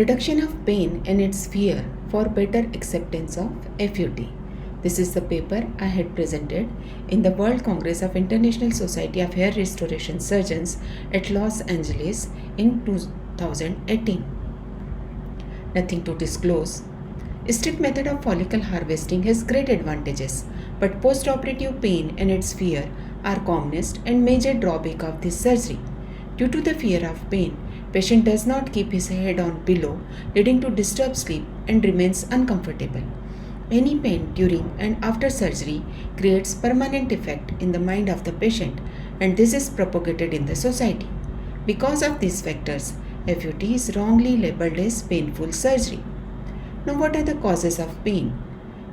Reduction of pain and its fear for better acceptance of FUT. This is the paper I had presented in the World Congress of International Society of Hair Restoration Surgeons at Los Angeles in 2018. Nothing to disclose. Strip method of follicle harvesting has great advantages, but post-operative pain and its fear are commonest and major drawback of this surgery. Due to the fear of pain, patient does not keep his head on pillow, leading to disturbed sleep and remains uncomfortable. Any pain during and after surgery creates permanent effect in the mind of the patient, and this is propagated in the society. Because of these factors, FUT is wrongly labeled as painful surgery. Now, what are the causes of pain?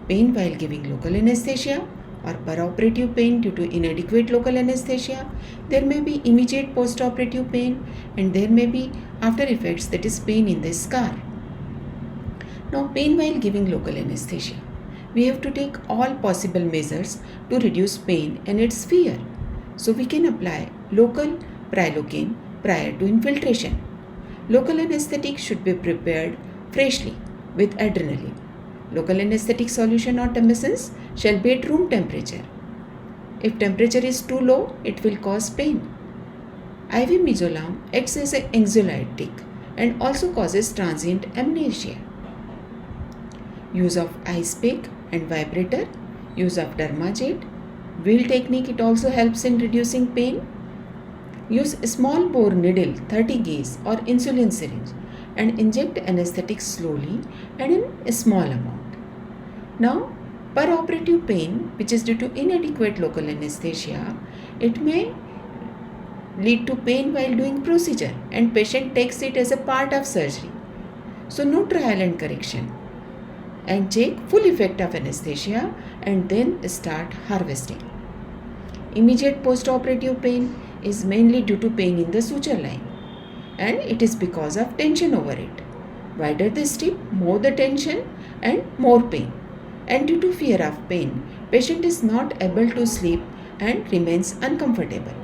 Pain while giving local anesthesia or peroperative pain due to inadequate local anesthesia. There may be immediate postoperative pain, and there may be after effects, that is pain in the scar. Now, pain while giving local anesthesia. We have to take all possible measures to reduce pain and its fear. So, we can apply local prilocaine prior to infiltration. Local anesthetic should be prepared freshly with adrenaline. Local anesthetic solution or tumescence shall be at room temperature. If temperature is too low, it will cause pain. IV mizolam acts as an anxiolytic and also causes transient amnesia. Use of ice pick and vibrator, use of Dermajet. Wheel technique, it also helps in reducing pain. Use a small bore needle 30 gauge or insulin syringe and inject anesthetic slowly and in a small amount. Now, peroperative pain, which is due to inadequate local anesthesia, it may lead to pain while doing procedure, and patient takes it as a part of surgery. So, no trial and correction, and check full effect of anesthesia and then start harvesting. Immediate postoperative pain is mainly due to pain in the suture line, and it is because of tension over it. Wider the strip, more the tension and more pain. And due to fear of pain, patient is not able to sleep and remains uncomfortable.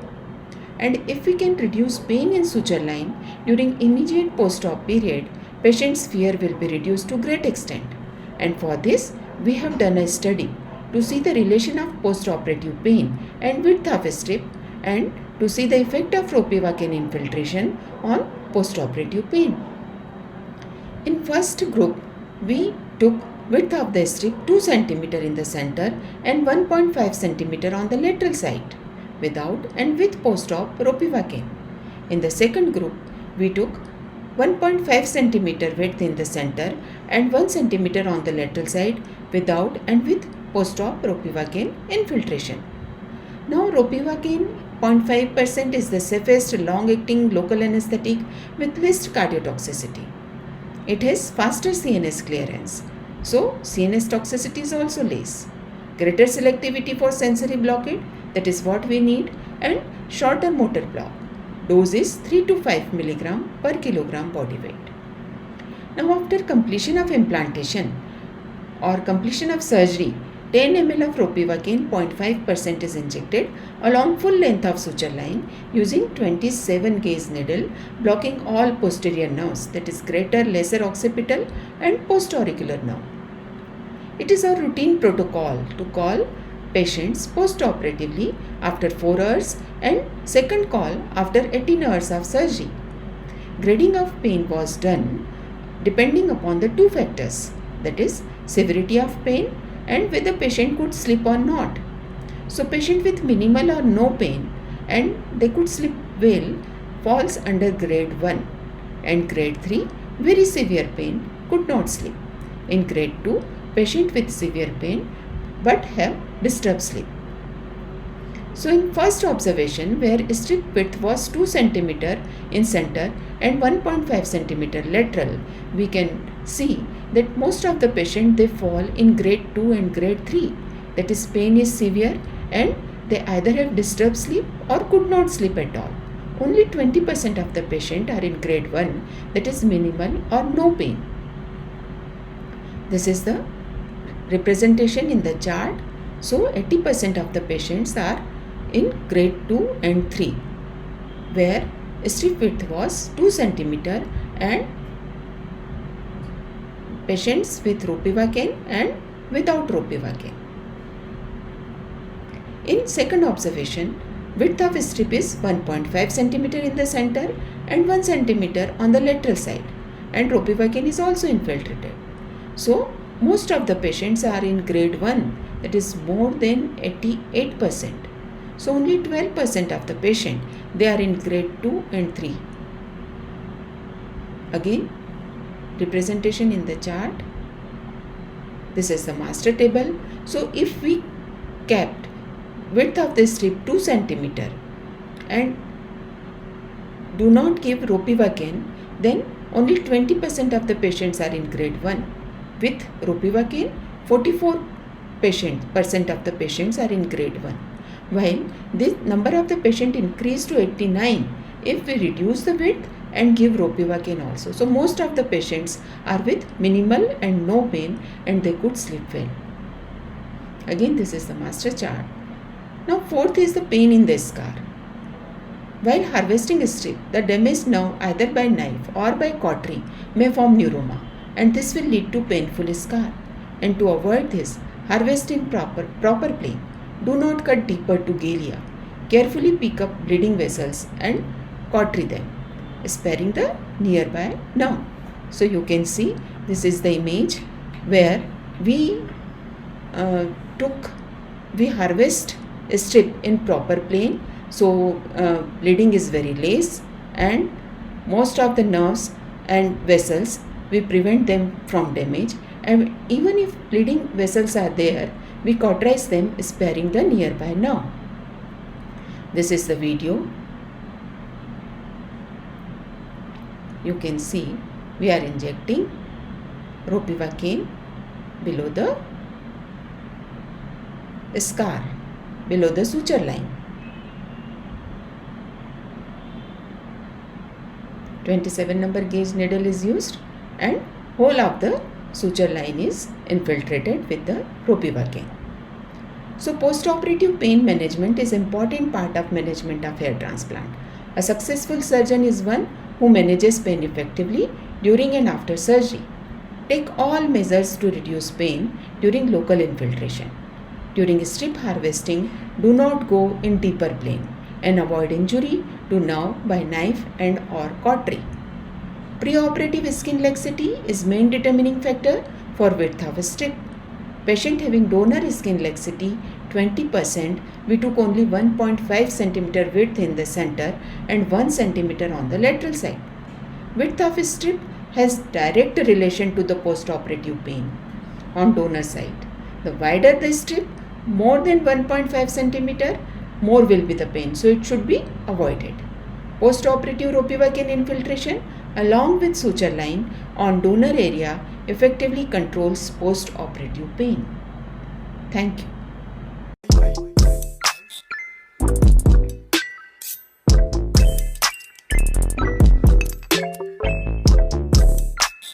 And if we can reduce pain in suture line during immediate post-op period, patient's fear will be reduced to great extent. And for this, we have done a study to see the relation of post-operative pain and width of a strip, and to see the effect of ropivacaine infiltration on post-operative pain. In first group, we took width of the strip 2 cm in the center and 1.5 cm on the lateral side, without and with post-op ropivacaine. In the second group, we took 1.5 cm width in the center and 1 cm on the lateral side, without and with post-op ropivacaine infiltration. Now, ropivacaine 0.5% is the safest long-acting local anesthetic with least cardiotoxicity. It has faster CNS clearance, so CNS toxicity is also less. Greater selectivity for sensory blockade, that is what we need, and shorter motor block. Dose is 3 to 5 mg per kilogram body weight. Now, after completion of implantation or completion of surgery, 10 ml of ropivacaine 0.5% is injected along full length of suture line using 27 gauge needle, blocking all posterior nerves, that is greater, lesser occipital and postauricular nerve. It is a routine protocol to call patients post-operatively after 4 hours and second call after 18 hours of surgery. Grading of pain was done depending upon the two factors, that is severity of pain and whether patient could sleep or not. So, patient with minimal or no pain and they could sleep well falls under grade 1, and grade 3 very severe pain could not sleep. In grade 2, patient with severe pain but have disturbed sleep. So, in first observation, where strip width was 2 cm in center and 1.5 cm lateral, we can see that most of the patient, they fall in grade 2 and grade 3, that is pain is severe and they either have disturbed sleep or could not sleep at all. Only 20% of the patient are in grade 1, that is minimal or no pain. This is the representation in the chart. So, 80% of the patients are in grade 2 and 3, where strip width was 2 cm and patients with ropivacaine and without ropivacaine. In second observation, width of strip is 1.5 cm in the center and 1 cm on the lateral side, and ropivacaine is also infiltrated. So, most of the patients are in grade 1, that is more than 88%. So, only 12% of the patient, they are in grade 2 and 3. Again, representation in the chart. This is the master table. So, if we kept width of the strip 2 cm and do not give ropivacaine, then only 20% of the patients are in grade 1. With ropivacaine, 44% of the patients are in grade 1. While this number of the patient increased to 89 if we reduce the width and give ropivacaine also. So most of the patients are with minimal and no pain and they could sleep well. Again, this is the master chart. Now fourth is the pain in the scar. While harvesting a strip, the damaged nerve either by knife or by cautery may form neuroma, and this will lead to painful scar. And to avoid this, harvest in proper plane. Do not cut deeper to galea. Carefully pick up bleeding vessels and cautery them, sparing the nearby nerve. So you can see this is the image where we harvest a strip in proper plane. So bleeding is very less, and most of the nerves and vessels we prevent them from damage, and even if bleeding vessels are there, we cauterize them, sparing the nearby nerve. This is the video. You can see we are injecting ropivacaine below the scar, below the suture line. 27 number gauge needle is used and whole of the suture line is infiltrated with the ropivacaine. So post-operative pain management is important part of management of hair transplant. A successful surgeon is one who manages pain effectively during and after surgery. Take all measures to reduce pain during local infiltration. During strip harvesting, do not go in deeper plane and avoid injury to nerve by knife and or cautery. Preoperative skin laxity is main determining factor for width of a strip. Patient having donor skin laxity 20%, we took only 1.5 cm width in the center and 1 cm on the lateral side. Width of a strip has direct relation to the post-operative pain on donor side. The wider the strip, more than 1.5 cm, more will be the pain, so it should be avoided. Post-operative ropivacaine infiltration along with suture line on donor area effectively controls post-operative pain. Thank you.